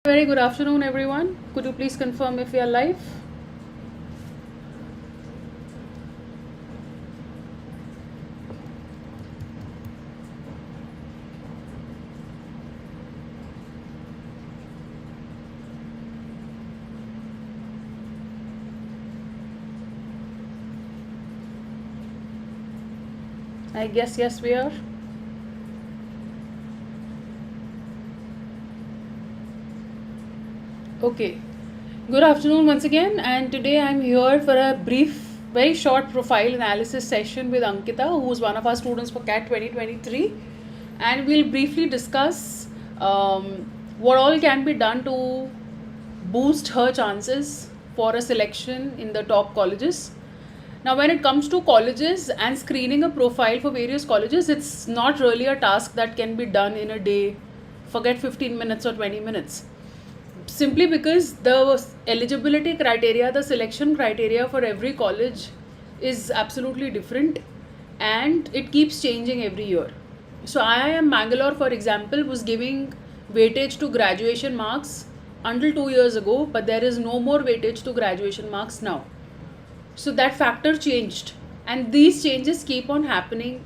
Very good afternoon, everyone. Could you please confirm if we are live? I guess yes, we are. Okay. Good afternoon once again, and today I'm here for a brief, very short profile analysis session with Ankita, who is one of our students for CAT 2023, and we'll briefly discuss um, what all can be done to boost her chances for a selection in the top colleges. Now, when it comes to colleges and screening a profile for various colleges, it's not really a task that can be done in a day. Forget 15 minutes or 20 minutes. Simply because the eligibility criteria, the selection criteria for every college is absolutely different, and it keeps changing every year. So, IIM Bangalore, for example, was giving weightage to graduation marks until 2 years ago, but there is no more weightage to graduation marks now. So that factor changed, and these changes keep on happening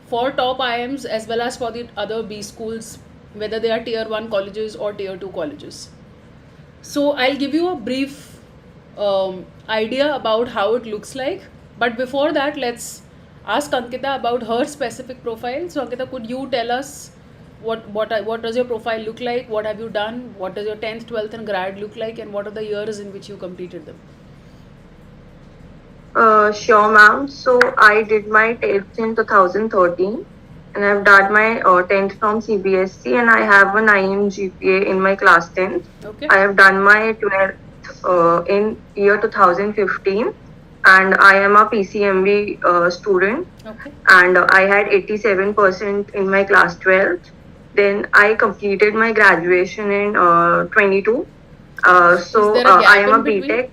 for top IIMs as well as for the other B schools, whether they are tier 1 colleges or tier 2 colleges. So I'll give you a brief idea about how it looks like. But before that, let's ask Ankita about her specific profile. So Ankita, could you tell us what does your profile look like? What have you done? What does your 10th, 12th, and grad look like? And what are the years in which you completed them? Sure, ma'am. So I did my 10th in 2013, and I've done my 10th from CBSC, and I have a 9 GPA in my class 10th. Okay. I have done my 12th in year 2015, and I am a PCMB student, Okay. and I had 87% in my class 12th. Then I completed my graduation in 22. Is So there a I gap am a in between? BTech.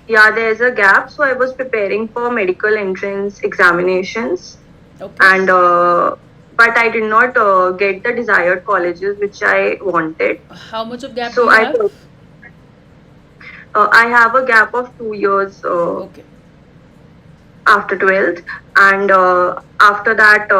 Yeah, there's a gap. So I was preparing for medical entrance examinations, Okay. and but I did not get the desired colleges which I wanted. How much of gap do So you have? I have a gap of 2 years Okay. after 12th, and after that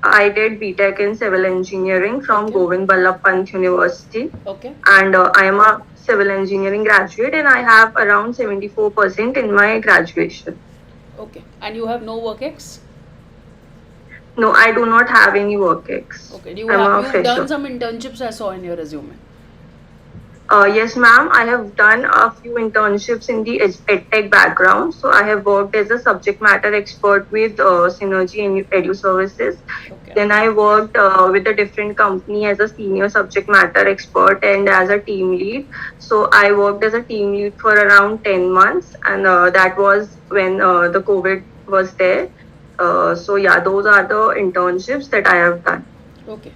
I did BTech in civil engineering from Okay. Govind Ballabh Pant University, Okay. and I am a civil engineering graduate, and I have around 74% in my graduation. Okay. And you have no work ex? No, I do not have any work ex. Okay. Do you I'm have a you've done fresher. some internships I saw in your resume? Yes, ma'am. I have done a few internships in the EdTech background. So I have worked as a subject matter expert with Synergy and Edu Services. Okay. Then I worked with a different company as a senior subject matter expert and as a team lead. So I worked as a team lead for around 10 months, and that was when the COVID was there. So yeah, those are the internships that I have done. Okay.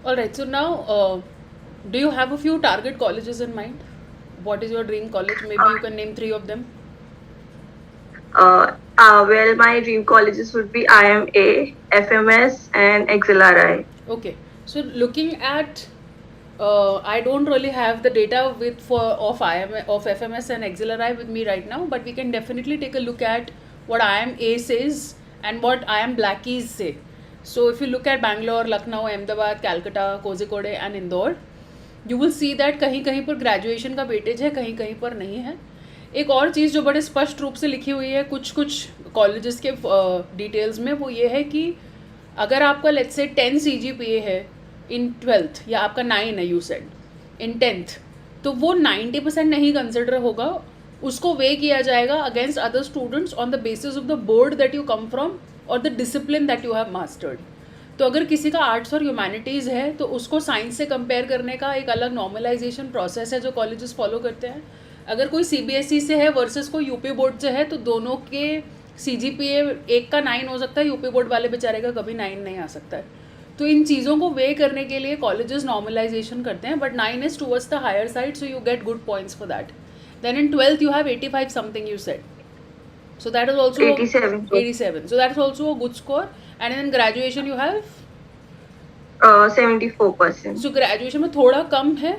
All right. So now, do you have a few target colleges in mind? What is your dream college? Maybe you can name three of them. Well, my dream colleges would be IMA, FMS, and XLRI. Okay. So looking at I don't really have the data with for of IM of FMS and Auxiliary with me right now, but we can definitely take a look at what IMA says and what IM Blackies say. So if you look at Bangalore, Lucknow, Ahmedabad, Calcutta, Kozhikode and Indore, you will see that कहीं कहीं पर graduation का weightage है, कहीं कहीं पर नहीं है. एक और चीज़ जो बड़े स्पष्ट रूप से लिखी हुई है कुछ कुछ कॉलेजेस के डिटेल्स में, वो ये है कि अगर आपका लेट्स से 10 CGPA है इन 12th या आपका 9 है यू सेड इन 10th, तो वो 90% नहीं कंसिडर होगा. उसको वे किया जाएगा against other students on the basis of the board that you come from और the discipline that you have mastered. तो अगर किसी का आर्ट्स और ह्यूमैनिटीज़ है तो उसको साइंस से कंपेयर करने का एक अलग नॉर्मलाइजेशन प्रोसेस है जो कॉलेजेस फॉलो करते हैं. अगर कोई CBSE से है वर्सेस कोई यूपी बोर्ड से है तो दोनों के CGPA एक का 9 हो सकता है, यूपी बोर्ड वाले बेचारे का कभी 9 नहीं आ सकता है. तो इन चीज़ों को वे करने के लिए कॉलेजेस नॉर्मलाइजेशन करते हैं, but 9 is towards the higher side, so you get good points for that. Then in 12th you have 85 something you said, so that is also 87. 87, so that is also a good score. And in graduation you have 74%. So graduation में थोड़ा कम है,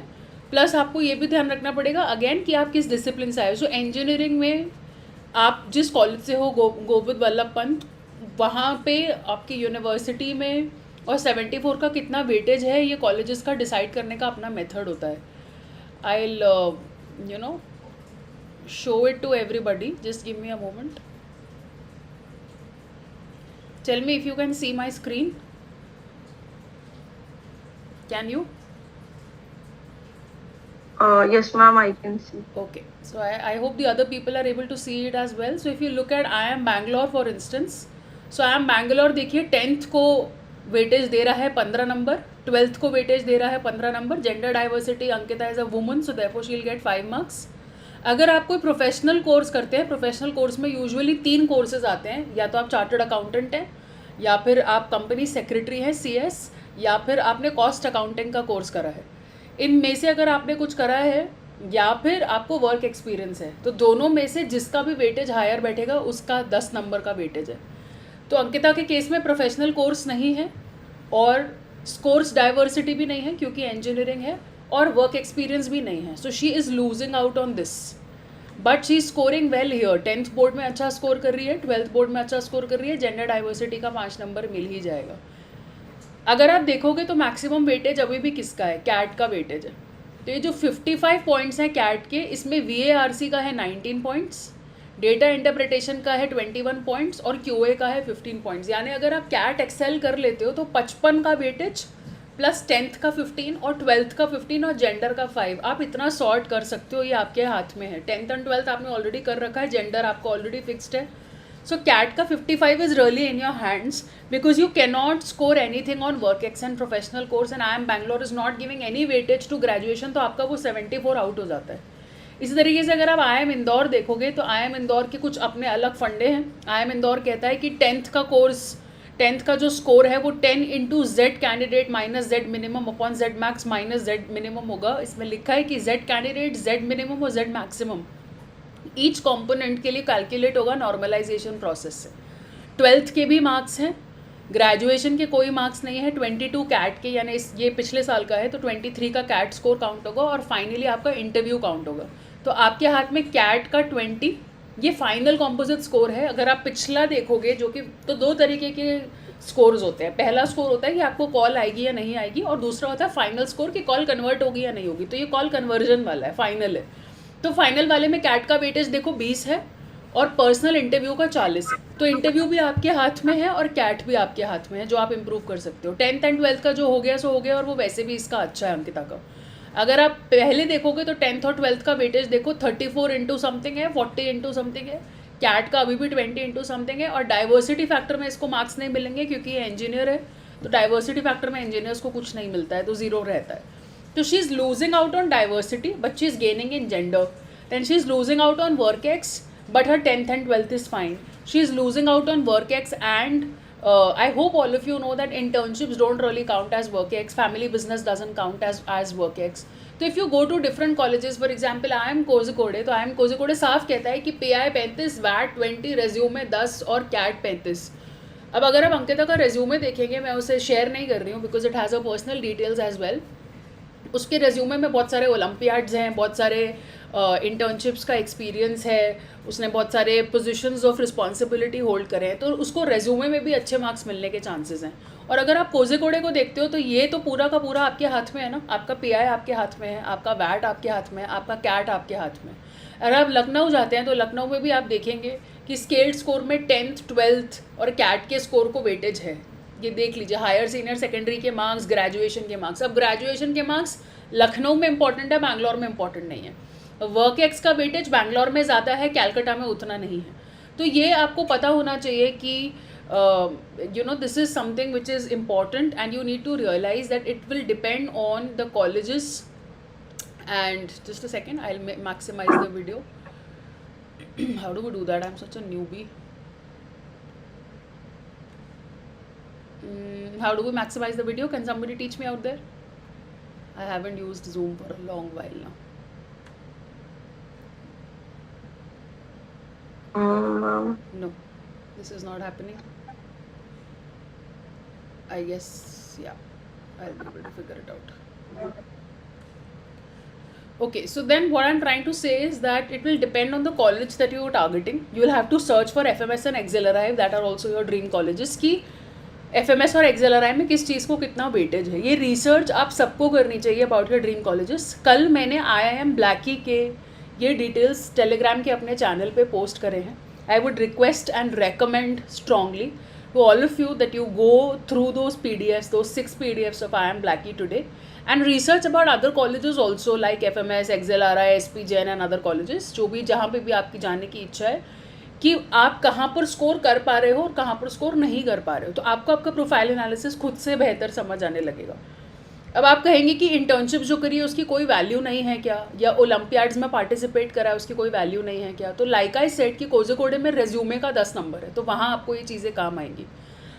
plus आपको ये भी ध्यान रखना पड़ेगा again कि आप किस डिसिप्लिन से आए हो. सो इंजीनियरिंग में आप जिस कॉलेज से हो, गोविंद वल्लभ पंत, वहाँ पे आपकी यूनिवर्सिटी में और 74 का कितना वेटेज है, ये कॉलेजेस का डिसाइड करने का अपना मेथड होता है. I you know show it to everybody, just give me a moment. Tell me if you can see my screen. Can you? Yes, ma'am, I can see. Okay, so I hope the other people are able to see it as well. So if you look at IIM Bangalore for instance, so IIM Bangalore देखिए 10th को weightage दे रहा है 15 number, 12th को weightage दे रहा है 15 number. Gender diversity, Ankita is a woman, so therefore she will get 5 marks. अगर आप कोई प्रोफेशनल कोर्स करते हैं, प्रोफेशनल कोर्स में यूजुअली 3 कोर्सेज आते हैं. या तो आप चार्टर्ड अकाउंटेंट हैं, या फिर आप कंपनी सेक्रेटरी हैं CS, या फिर आपने कॉस्ट अकाउंटिंग का कोर्स करा है. इनमें से अगर आपने कुछ करा है या फिर आपको वर्क एक्सपीरियंस है, तो दोनों में से जिसका भी वेटेज हायर बैठेगा उसका 10 नंबर का वेटेज है. तो अंकिता के केस में प्रोफेशनल कोर्स नहीं है और कोर्स डाइवर्सिटी भी नहीं है क्योंकि इंजीनियरिंग है, और वर्क एक्सपीरियंस भी नहीं है. So she is losing out on this, but she is scoring well here. 10th board में अच्छा स्कोर कर रही है, 12th बोर्ड में अच्छा स्कोर कर रही है. जेंडर डाइवर्सिटी का 5 नंबर मिल ही जाएगा. अगर आप देखोगे तो मैक्सिमम वेटेज अभी भी किसका है? कैट का वेटेज है. तो ये जो 55 पॉइंट्स हैं कैट के, इसमें VARC का है 19 पॉइंट्स, डेटा इंटरप्रिटेशन का है 21 पॉइंट्स और QA का है 15 पॉइंट्स. यानी अगर आप कैट एक्सेल कर लेते हो तो 55 का वेटेज प्लस 10th का 15 और 12th का 15 और जेंडर का 5, आप इतना सॉर्ट कर सकते हो. ये आपके हाथ में है. 10th एंड 12th आपने ऑलरेडी कर रखा है, जेंडर आपको ऑलरेडी फिक्स्ड है. So CAT का 55 is really in your hands because you cannot score anything on WorkX and professional course, and IIM Bangalore is not giving any weightage to graduation, तो आपका वो 74 out हो जाता है. इसी तरीके से अगर आप IIM इंदौर देखोगे तो IIM इंदौर के कुछ अपने अलग फंडे हैं. IIM इंदौर कहता है कि 10th का कोर्स, 10th का जो स्कोर है वो 10 into Z candidate minus Z minimum upon Z max minus Z minimum होगा. इसमें लिखा है कि Z कैंडिडेट, Z मिनिमम और Z मैक्सिमम ईच कंपोनेंट के लिए कैलकुलेट होगा नॉर्मलाइजेशन प्रोसेस से. 12th के भी मार्क्स हैं, ग्रेजुएशन के कोई मार्क्स नहीं है. 22 कैट के, यानी ये पिछले साल का है, तो 23 का कैट स्कोर काउंट होगा और फाइनली आपका इंटरव्यू काउंट होगा. तो आपके हाथ में कैट का 20 ये फाइनल कॉम्पोजिट स्कोर है. अगर आप पिछला देखोगे, जो कि तो 2 तरीके के स्कोर्स होते हैं. पहला स्कोर होता है कि आपको कॉल आएगी या नहीं आएगी, और दूसरा होता है फाइनल स्कोर कि कॉल कन्वर्ट होगी या नहीं होगी. तो ये कॉल कन्वर्जन वाला है, फाइनल है. तो फाइनल वाले में कैट का वेटेज देखो 20 है और पर्सनल इंटरव्यू का 40 है. तो इंटरव्यू भी आपके हाथ में है और कैट भी आपके हाथ में है, जो आप इम्प्रूव कर सकते हो. 10th एंड 12th का जो हो गया सो हो गया, और वो वैसे भी इसका अच्छा है अंकिता का. अगर आप पहले देखोगे तो 10th और 12th का वेटेज देखो 34 इंटू समथिंग है, 40 इंटू समथिंग है. कैट का अभी भी 20 इंटू समथिंग है. और डाइवर्सिटी फैक्टर में इसको मार्क्स नहीं मिलेंगे क्योंकि ये इंजीनियर है, तो डाइवर्सिटी फैक्टर में इंजीनियर्स को कुछ नहीं मिलता है, तो 0 रहता है. तो she is losing out on diversity but she is gaining in gender. Then she is losing out on WorkX, but her 10th and 12th is fine. She is losing out on WorkX, and I hope all of you know that internships don't really count as WorkX. Family business doesn't count as WorkX. तो if you go to different colleges, for example, IIM Kozhikode, तो IIM Kozhikode साफ कहता है कि PI 35, VAT 20, resume 10 और CAT 35. अब अगर आप अंकिता का रेज्यूमे देखेंगे, मैं उसे शेयर नहीं कर रही हूँ because it has a personal details as well. उसके रेज्यूमे में बहुत सारे ओलंपियाड्स हैं, बहुत सारे इंटर्नशिप्स का एक्सपीरियंस है, उसने बहुत सारे पोजीशंस ऑफ रिस्पॉन्सिबिलिटी होल्ड करे हैं, तो उसको रेज्यूमे में भी अच्छे मार्क्स मिलने के चांसेस हैं. और अगर आप कोझिकोडे को देखते हो तो ये तो पूरा का पूरा आपके हाथ में है ना. आपका PI आपके हाथ में है, आपका वैट आपके हाथ में है, आपका कैट आपके हाथ में. अगर आप लखनऊ जाते हैं तो लखनऊ में भी आप देखेंगे कि स्केल्ड स्कोर में 10th 12th और कैट के स्कोर को वेटेज है. ये देख लीजिए, हायर सीनियर सेकेंडरी के मार्क्स, ग्रेजुएशन के मार्क्स. अब ग्रेजुएशन के मार्क्स लखनऊ में इंपॉर्टेंट है, बैंगलोर में इंपॉर्टेंट नहीं है. WorkX का वेटेज बैंगलोर में ज़्यादा है, कैलकाटा में उतना नहीं है. तो ये आपको पता होना चाहिए कि this is something which is important, and you need to realize that it will depend on the colleges. And just a second, I'll maximize the video. How do we do that? I'm such a newbie. How do we maximize the video? Can somebody teach me out there? I haven't used Zoom for a long while now. No, this is not happening. I guess, yeah. I'll be able to figure it out. Okay, so then what I'm trying to say is that it will depend on the college that you are targeting. You will have to search for FMS and XLRI that are also your dream colleges कि FMS और XLRI में किस चीज़ को कितना weightage है. ये research आप सबको करनी चाहिए अबाउट योर ड्रीम कॉलेजेस. कल मैंने IIM ब्लैकी के ये डिटेल्स टेलीग्राम के अपने चैनल पे पोस्ट करे हैं. I would request and recommend strongly to all of you that you go through those PDFs, those 6 PDFs of IIM Blackie today, and research about other colleges also like FMS, XLRI, SP Jain and other colleges. जो भी जहाँ पे भी आपकी जाने की इच्छा है कि आप कहाँ पर स्कोर कर पा रहे हो और कहाँ पर स्कोर नहीं कर पा रहे हो, तो आपको आपका प्रोफाइल एनालिसिस खुद से बेहतर समझ आने लगेगा. अब आप कहेंगे कि इंटर्नशिप जो करी है उसकी कोई वैल्यू नहीं है क्या, या ओलंपियाड्स में पार्टिसिपेट करा है उसकी कोई वैल्यू नहीं है क्या. तो लाइक आई सेड कि कोझिकोडे में रेज्यूमे का 10 नंबर है, तो वहाँ आपको ये चीज़ें काम आएंगी.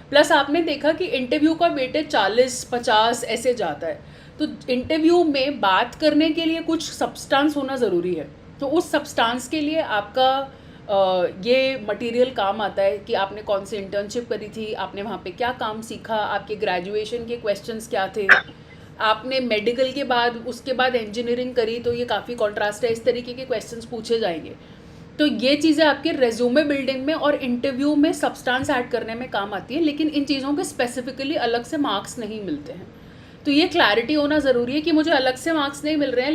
प्लस आपने देखा कि इंटरव्यू का वेटेज 40-50 ऐसे जाता है, तो इंटरव्यू में बात करने के लिए कुछ सब्सटेंस होना ज़रूरी है. तो उस सब्सटेंस के लिए आपका ये मटेरियल काम आता है कि आपने कौन सी इंटर्नशिप करी थी, आपने वहाँ पे क्या काम सीखा, आपके ग्रेजुएशन के क्वेश्चंस क्या थे, आपने मेडिकल के बाद उसके बाद इंजीनियरिंग करी, तो ये काफ़ी कॉन्ट्रास्ट है. इस तरीके के क्वेश्चंस पूछे जाएंगे. तो ये चीज़ें आपके रेज्यूमे बिल्डिंग में और इंटरव्यू में सब्सटेंस ऐड करने में काम आती है, लेकिन इन चीज़ों के स्पेसिफिकली अलग से मार्क्स नहीं मिलते हैं. तो ये क्लैरिटी होना ज़रूरी है कि मुझे अलग से मार्क्स नहीं मिल रहे हैं,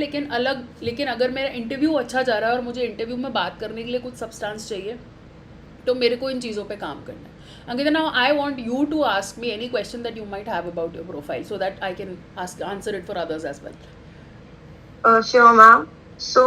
लेकिन अगर मेरा इंटरव्यू अच्छा जा रहा है और मुझे इंटरव्यू में बात करने के लिए कुछ सब्सटेंस चाहिए, तो मेरे को इन चीज़ों पे काम करना है. Ankita, now I want you to ask me any question that you might have about your profile so that I can answer it for others as well. Sure, ma'am. So,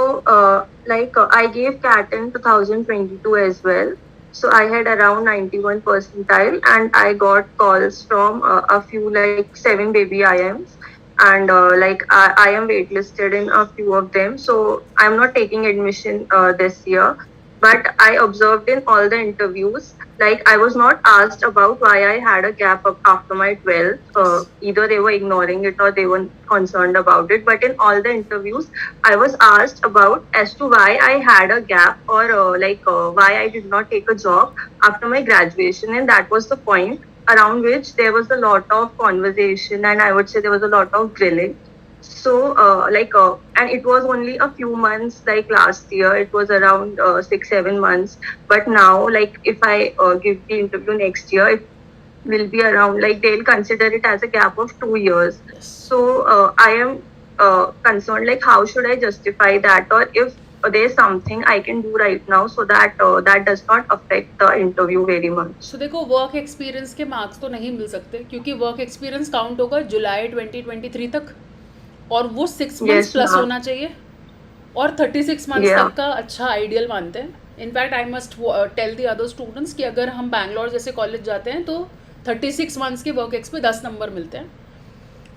I gave CAT in 2022 as well. So I had around 91 percentile, and I got calls from a few 7 baby IMs, and I am waitlisted in a few of them. So I'm not taking admission this year, but I observed in all the interviews, I was not asked about why I had a gap up after my 12th. Either they were ignoring it or they were concerned about it. But in all the interviews, I was asked about as to why I had a gap, or why I did not take a job after my graduation. And that was the point around which there was a lot of conversation, and I would say there was a lot of grilling. So, and it was only a few months, last year, it was around 6-7 months. But now, if I give the interview next year, it will be around, they'll consider it as a gap of 2 years. So, I am concerned, how should I justify that? Or if there's something I can do right now so that that does not affect the interview very much. So, देखो, work experience के marks तो नहीं मिल सकते, क्योंकि work experience count होगा जुलाई 2023 तक, और वो 6 मंथ्स प्लस होना चाहिए, और 36 मंथ्स तक का अच्छा आइडियल मानते हैं. In fact I must tell the other students कि अगर हम बैंगलोर जैसे कॉलेज जाते हैं तो 36 मंथ्स के वर्क एक्स पे 10 नंबर मिलते हैं,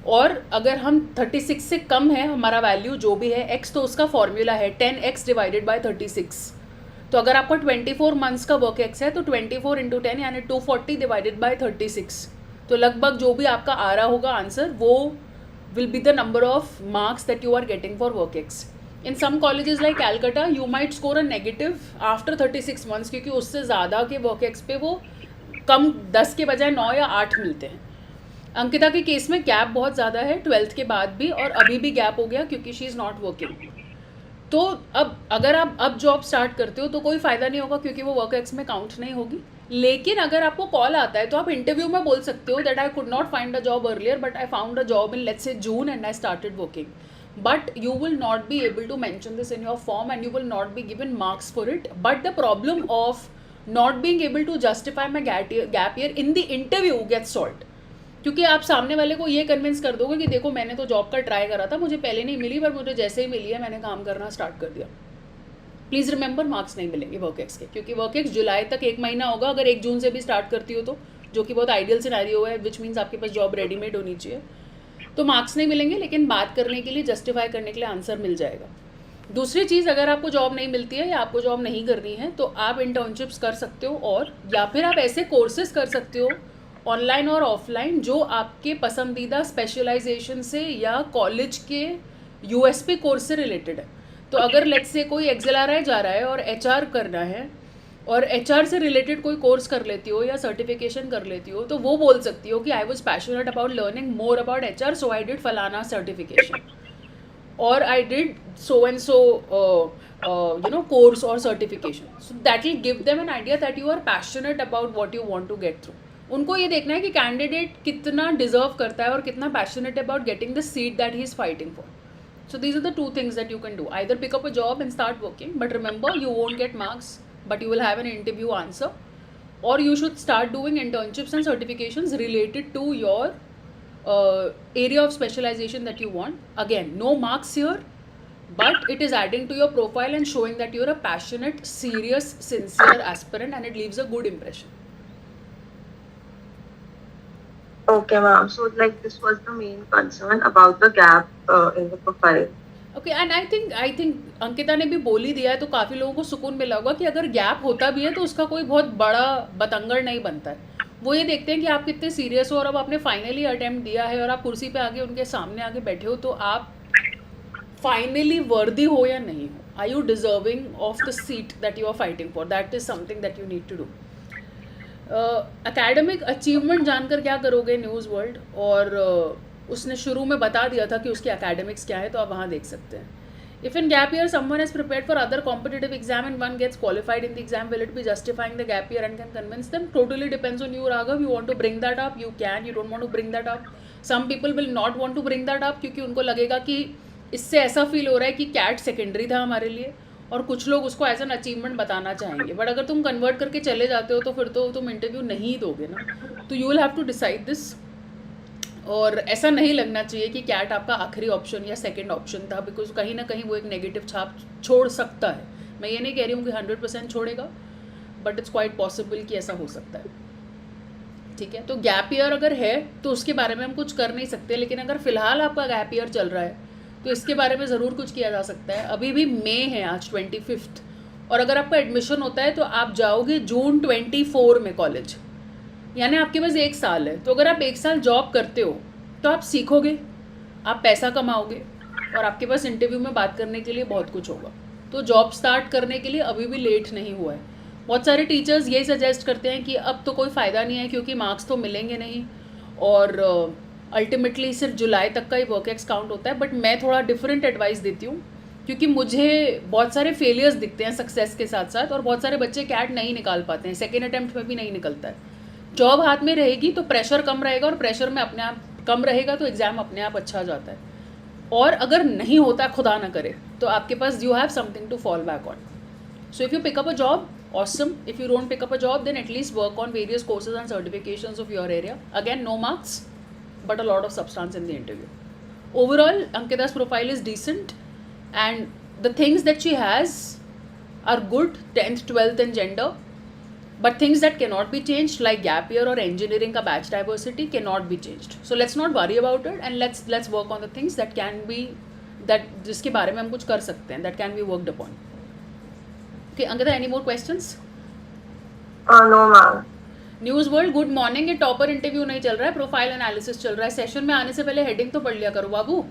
और अगर हम 36 से कम है हमारा वैल्यू जो भी है x, तो उसका फॉर्मूला है 10x डिवाइडेड बाय 36. तो अगर आपका 24 मंथ्स का वर्क एक्स है तो 24 इंटू 10 यानी 240 डिवाइडेड बाय 36. तो लगभग जो भी आपका आ रहा होगा आंसर, वो will be the number of marks that you are getting for work X. In some colleges like Calcutta, you might score a negative after 36 months, क्योंकि उससे ज़्यादा के work X पे वो कम 10 के बजाय 9 या 8 मिलते हैं. अंकिता के केस में गैप बहुत ज़्यादा है 12th के बाद भी, और अभी भी गैप हो गया क्योंकि शी इज़ नॉट वर्किंग. तो अब अगर आप अब जॉब स्टार्ट करते हो तो कोई फ़ायदा नहीं होगा, क्योंकि वो वर्क एक्स में काउंट नहीं होगी. लेकिन अगर आपको कॉल आता है तो आप इंटरव्यू में बोल सकते हो that I could not find a job earlier, but I found a job in let's say June and I started working. But you will not be able to mention this in your form, and you will not be given marks for it. But the problem of not being able to justify my gap year in the interview gets solved. क्योंकि आप सामने वाले को ये convince कर दोगे कि देखो मैंने तो जॉब का ट्राई करा था, मुझे पहले नहीं मिली, पर मुझे जैसे ही मिली है मैंने काम करना स्टार्ट कर दिया. प्लीज़ रिमेंबर, मार्क्स नहीं मिलेंगे वर्क एक्स के, क्योंकि वर्क एक्स जुलाई तक 1 महीना होगा. अगर 1 जून से भी स्टार्ट करती हो तो, जो कि बहुत आइडियल सिनेरियो है, विच मीन्स आपके पास जॉब रेडीमेड होनी चाहिए, तो मार्क्स नहीं मिलेंगे, लेकिन बात करने के लिए, जस्टिफाई करने के लिए आंसर मिल जाएगा. दूसरी चीज़, अगर आपको जॉब नहीं मिलती है या आपको जॉब नहीं करनी है तो आप इंटर्नशिप्स कर सकते हो, और या फिर आप ऐसे कोर्सेज कर सकते हो ऑनलाइन और ऑफलाइन जो आपके पसंदीदा स्पेशलाइजेशन से या कॉलेज के यूएसपी कोर्स से रिलेटेड है. तो अगर लेट्स से कोई XLRI जा रहा है और HR करना है, और HR से रिलेटेड कोई कोर्स कर लेती हो या सर्टिफिकेशन कर लेती हो तो वो बोल सकती हो कि I was passionate about learning more about HR, so I did फलाना certification, or I did so and so course or certification. So that will give them an idea that you are passionate about what you want to get through. उनको ये देखना है कि candidate कितना deserve करता है और कितना passionate about getting the seat that he is fighting for. So these are the two things that you can do. Either pick up a job and start working, but remember you won't get marks, but you will have an interview answer. Or you should start doing internships and certifications related to your area of specialization that you want. Again, no marks here, but it is adding to your profile and showing that you're a passionate, serious, sincere aspirant, and it leaves a good impression. Okay, ma'am. So like this was the main concern about the gap in the profile. Okay, and I think Ankita ने भी बोल ही दिया है तो काफ़ी लोगों को सुकून मिला होगा कि अगर गैप होता भी है तो उसका कोई बहुत बड़ा बतंगड़ नहीं बनता है. वो ये देखते हैं कि आप कितने सीरियस हो और अब आपने फाइनली अटेम्प्ट दिया है और आप कुर्सी पे आगे उनके सामने आगे बैठे हो तो आप फाइनली वर्दी हो या नहीं हो. Are you deserving of the seat that you are fighting for? That is something that you need to do. Academic achievement जानकर क्या करोगे न्यूज़ वर्ल्ड, और उसने शुरू में बता दिया था कि उसके एकेडमिक्स क्या है तो आप वहाँ देख सकते हैं. If in gap year someone is prepared for other competitive exam and one gets qualified in the exam, will it be justifying the gap year and can convince them? Totally depends on you, Raghav. You want to bring that up, you can. You don't want to bring that up. Some people will not want to bring that up क्योंकि उनको लगेगा कि इससे ऐसा feel हो रहा है कि कैट सेकेंडरी था हमारे लिए, और कुछ लोग उसको एज एन अचीवमेंट बताना चाहेंगे. बट अगर तुम कन्वर्ट करके चले जाते हो तो फिर तो तुम इंटरव्यू नहीं दोगे ना. तो you will have to decide this. और ऐसा नहीं लगना चाहिए कि कैट आपका आखिरी ऑप्शन या सेकंड ऑप्शन था, बिकॉज कहीं ना कहीं वो एक नेगेटिव छाप छोड़ सकता है. मैं ये नहीं कह रही हूँ कि 100% छोड़ेगा, बट इट्स क्वाइट पॉसिबल कि ऐसा हो सकता है. ठीक है, तो गैप ईयर अगर है तो उसके बारे में हम कुछ कर नहीं सकते, लेकिन अगर फ़िलहाल आपका गैप ईयर चल रहा है तो इसके बारे में ज़रूर कुछ किया जा सकता है. अभी भी मई है, आज 25, और अगर आपका एडमिशन होता है तो आप जाओगे जून 24 में कॉलेज, यानी आपके पास 1 साल है. तो अगर आप 1 साल जॉब करते हो तो आप सीखोगे, आप पैसा कमाओगे, और आपके पास इंटरव्यू में बात करने के लिए बहुत कुछ होगा. तो जॉब स्टार्ट करने के लिए अभी भी लेट नहीं हुआ है. बहुत सारे टीचर्स ये सजेस्ट करते हैं कि अब तो कोई फ़ायदा नहीं है क्योंकि मार्क्स तो मिलेंगे नहीं, और अल्टीमेटली सिर्फ जुलाई तक का ही वर्क एक्स काउंट होता है. बट मैं थोड़ा डिफरेंट एडवाइस देती हूँ क्योंकि मुझे बहुत सारे फेलियर्स दिखते हैं सक्सेस के साथ साथ, और बहुत सारे बच्चे कैट नहीं निकाल पाते हैं, सेकेंड अटैम्प्ट में भी नहीं निकलता है. जॉब हाथ में रहेगी तो प्रेशर कम रहेगा, और प्रेशर में अपने आप कम रहेगा तो एग्ज़ाम अपने आप अच्छा जाता है. और अगर नहीं होता, खुदा ना करे, तो आपके पास you have something to fall back on. So if you pick up a job, awesome. If you don't pick up a job, then at least work on various courses and certifications of your area. Again, no marks, but a lot of substance in the interview. Overall, Ankita's profile is decent, and the things that she has are good, 10th, 12th and gender. But things that cannot be changed, like gap year or engineering ka batch diversity, cannot be changed. So let's not worry about it, and let's work on the things that can be, that जिसके बारे में हम कुछ कर सकते हैं, that can be worked upon. Okay, Ankita, any more questions? No, ma'am. News world, good morning. ये topper interview नहीं चल रहा है, प्रोफाइल एनालिसिस चल रहा है. सेशन में आने से पहले हेडिंग तो पढ़ लिया करो बाबू.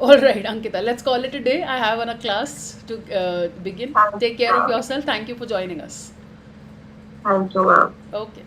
All right, Ankita, let's call it a day. I have a class to begin. Take care of yourself. Thank you for joining us. Thank you, ma'am. Okay.